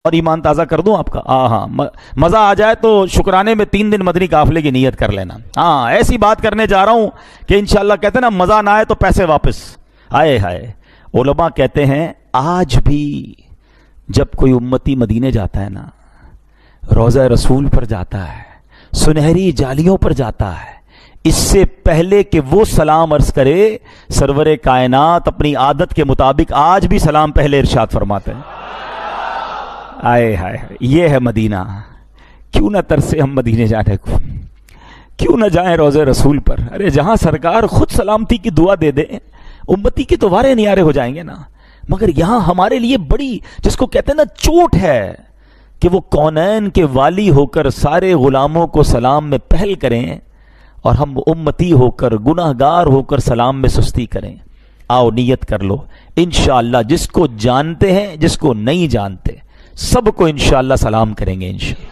اور ایمان تازہ کر دوں آپ کا؟ ہاں، مزہ آ جائے تو شکرانے میں 3 دن مدنی قافلے کی نیت کر لینا. ہاں، ایسی بات کرنے جا رہا ہوں کہ انشاءاللہ کہتے ہیں نا مزہ نہ آئے تو پیسے واپس. آئے ہائے. علماء کہتے ہیں آج بھی جب کوئی امتی مدینے جاتا ہے نا، روضہ رسول پر جاتا ہے، سنہری جالیوں پر جاتا ہے، اس سے پہلے کہ وہ سلام عرض کرے، سرور کائنات اپنی عادت کے مطابق آج بھی سلام پہلے ارشاد فرماتے ہیں. آئے ہائے، یہ ہے مدینہ. کیوں نہ ترسے ہم مدینے جانے کو، کیوں نہ جائیں روضہ رسول پر. ارے جہاں سرکار خود سلامتی کی دعا دے دیں، امتی کی تو وارے نیارے ہو جائیں گے نا. مگر یہاں ہمارے لیے بڑی، جس کو کہتے ہیں نا چوٹ ہے، کہ وہ کونین کے والی ہو کر سارے غلاموں کو سلام میں پہل کریں اور ہم امتی ہو کر گناہگار ہو کر سلام میں سستی کریں. آؤ نیت کر لو، انشاءاللہ جس کو جانتے ہیں جس کو نہیں جانتے سب کو انشاءاللہ سلام کریں گے انشاءاللہ.